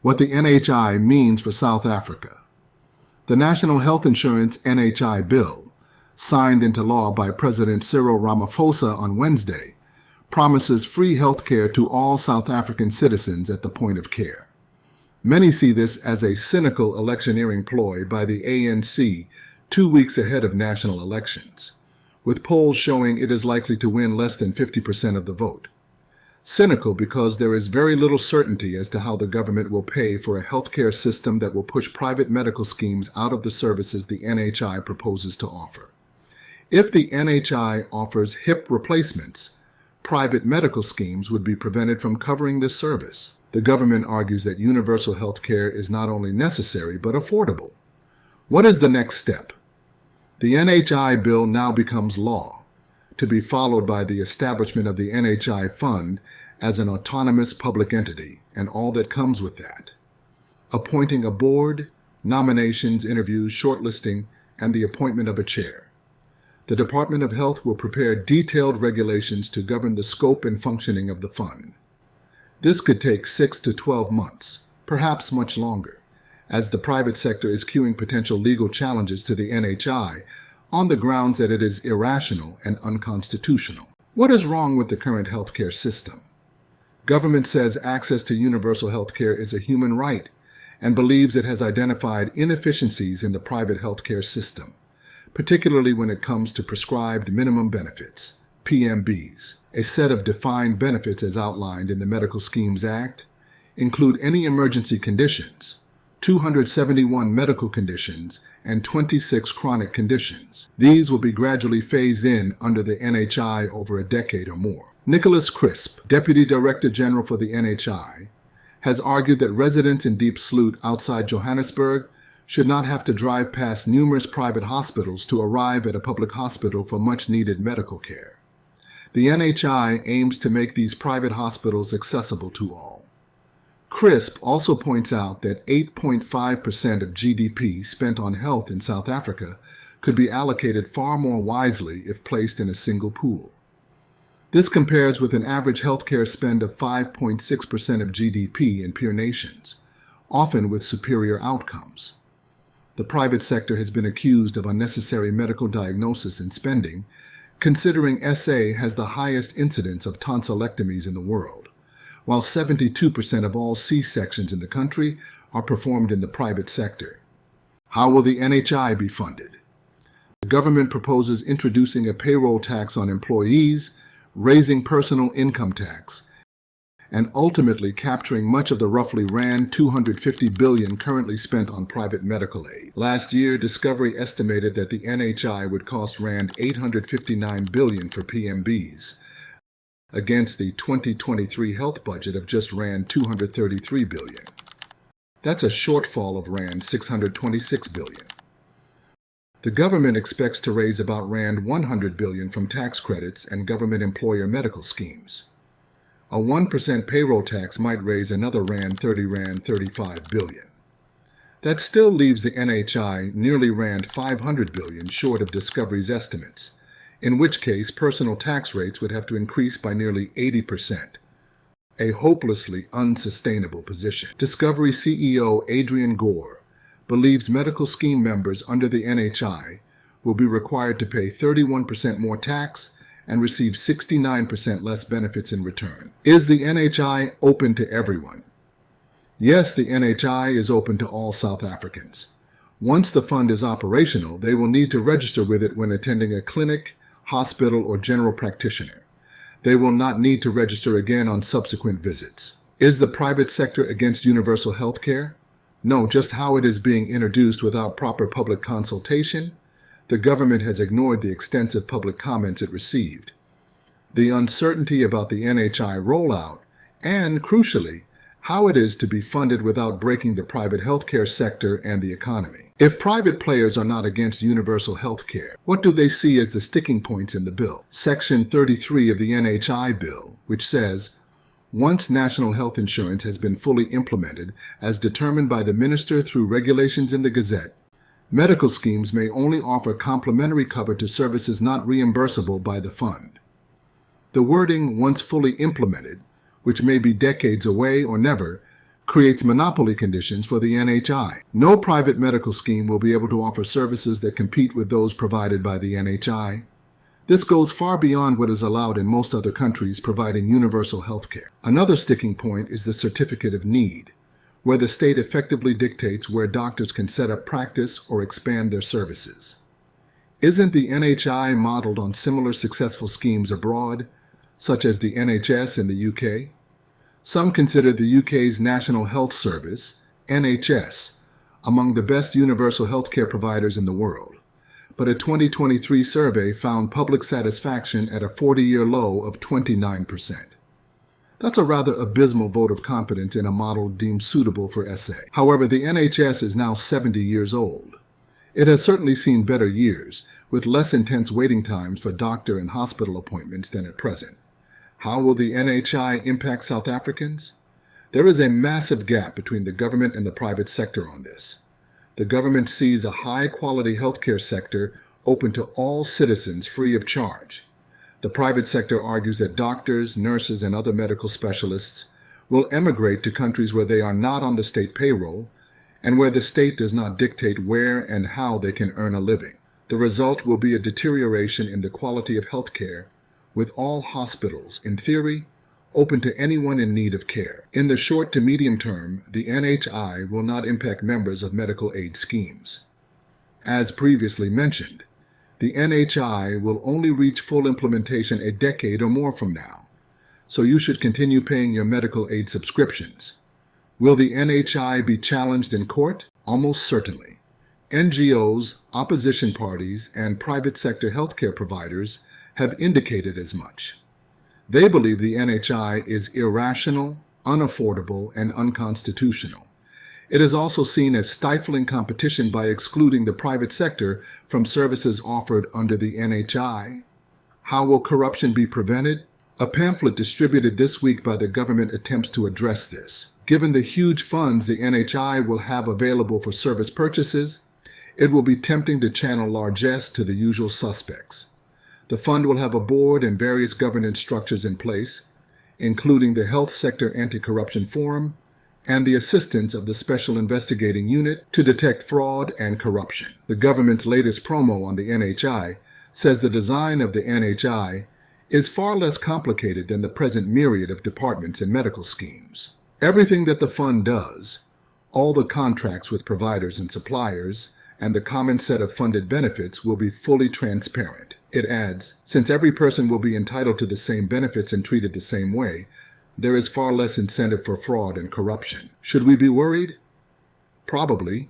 What the NHI means for South Africa. The National Health Insurance NHI Bill, signed into law by President Cyril Ramaphosa on Wednesday, promises free health care to all South African citizens at the point of care. Many see this as a cynical electioneering ploy by the ANC 2 weeks ahead of national elections, with polls showing it is likely to win less than 50% of the vote. Cynical because there is very little certainty as to how the government will pay for a healthcare system that will push private medical schemes out of the services the NHI proposes to offer. If the NHI offers hip replacements, private medical schemes would be prevented from covering this service. The government argues that universal health care is not only necessary but affordable. What is the next step? The NHI bill now becomes law, to be followed by the establishment of the NHI Fund as an autonomous public entity and all that comes with that. Appointing a board, nominations, interviews, shortlisting, and the appointment of a chair. The Department of Health will prepare detailed regulations to govern the scope and functioning of the fund. This could take 6 to 12 months, perhaps much longer, as the private sector is queuing potential legal challenges to the NHI on the grounds that it is irrational and unconstitutional. What is wrong with the current healthcare system? Government says access to universal healthcare is a human right and believes it has identified inefficiencies in the private healthcare system, particularly when it comes to prescribed minimum benefits, PMBs. A set of defined benefits as outlined in the Medical Schemes Act include any emergency conditions, 271 medical conditions, and 26 chronic conditions. These will be gradually phased in under the NHI over a decade or more. Nicholas Crisp, Deputy Director General for the NHI, has argued that residents in Deep Sloot outside Johannesburg should not have to drive past numerous private hospitals to arrive at a public hospital for much-needed medical care. The NHI aims to make these private hospitals accessible to all. Crisp also points out that 8.5% of GDP spent on health in South Africa could be allocated far more wisely if placed in a single pool. This compares with an average healthcare spend of 5.6% of GDP in peer nations, often with superior outcomes. The private sector has been accused of unnecessary medical diagnosis and spending, considering SA has the highest incidence of tonsillectomies in the world, while 72% of all C-sections in the country are performed in the private sector. How will the NHI be funded? The government proposes introducing a payroll tax on employees, raising personal income tax, and ultimately capturing much of the roughly Rand 250 billion currently spent on private medical aid. Last year, Discovery estimated that the NHI would cost Rand 859 billion for PMBs, against the 2023 health budget of just Rand 233 billion. That's a shortfall of Rand 626 billion. The government expects to raise about Rand 100 billion from tax credits and government employer medical schemes. A 1% payroll tax might raise another Rand 35 billion. That still leaves the NHI nearly Rand 500 billion short of Discovery's estimates, in which case personal tax rates would have to increase by nearly 80%, a hopelessly unsustainable position. Discovery CEO Adrian Gore believes medical scheme members under the NHI will be required to pay 31% more tax and receive 69% less benefits in return. Is the NHI open to everyone? Yes, the NHI is open to all South Africans. Once the fund is operational, they will need to register with it when attending a clinic, hospital, or general practitioner. They will not need to register again on subsequent visits. Is the private sector against universal health care? No, just how it is being introduced without proper public consultation. The government has ignored the extensive public comments it received, the uncertainty about the NHI rollout, and, crucially, how it is to be funded without breaking the private healthcare sector and the economy. If private players are not against universal health care, what do they see as the sticking points in the bill? Section 33 of the NHI bill, which says, once national health insurance has been fully implemented, as determined by the minister through regulations in the Gazette, medical schemes may only offer complementary cover to services not reimbursable by the fund. The wording, once fully implemented, which may be decades away or never, creates monopoly conditions for the NHI. No private medical scheme will be able to offer services that compete with those provided by the NHI. This goes far beyond what is allowed in most other countries providing universal health care. Another sticking point is the certificate of need, where the state effectively dictates where doctors can set up practice or expand their services. Isn't the NHI modeled on similar successful schemes abroad, such as the NHS in the UK? Some consider the UK's National Health Service, NHS, among the best universal healthcare providers in the world. But a 2023 survey found public satisfaction at a 40-year low of 29%. That's a rather abysmal vote of confidence in a model deemed suitable for SA. However, the NHS is now 70 years old. It has certainly seen better years, with less intense waiting times for doctor and hospital appointments than at present. How will the NHI impact South Africans? There is a massive gap between the government and the private sector on this. The government sees a high-quality healthcare sector open to all citizens free of charge. The private sector argues that doctors, nurses, and other medical specialists will emigrate to countries where they are not on the state payroll and where the state does not dictate where and how they can earn a living. The result will be a deterioration in the quality of healthcare, with all hospitals, in theory, open to anyone in need of care. In the short to medium term, the NHI will not impact members of medical aid schemes. As previously mentioned, the NHI will only reach full implementation a decade or more from now, so you should continue paying your medical aid subscriptions. Will the NHI be challenged in court? Almost certainly. NGOs, opposition parties, and private sector healthcare providers have indicated as much. They believe the NHI is irrational, unaffordable, and unconstitutional. It is also seen as stifling competition by excluding the private sector from services offered under the NHI. How will corruption be prevented? A pamphlet distributed this week by the government attempts to address this. Given the huge funds the NHI will have available for service purchases, it will be tempting to channel largesse to the usual suspects. The fund will have a board and various governance structures in place, including the Health Sector Anti-Corruption Forum and the assistance of the Special Investigating Unit to detect fraud and corruption. The government's latest promo on the NHI says the design of the NHI is far less complicated than the present myriad of departments and medical schemes. Everything that the fund does, all the contracts with providers and suppliers, and the common set of funded benefits will be fully transparent. It adds, since every person will be entitled to the same benefits and treated the same way, there is far less incentive for fraud and corruption. Should we be worried? Probably.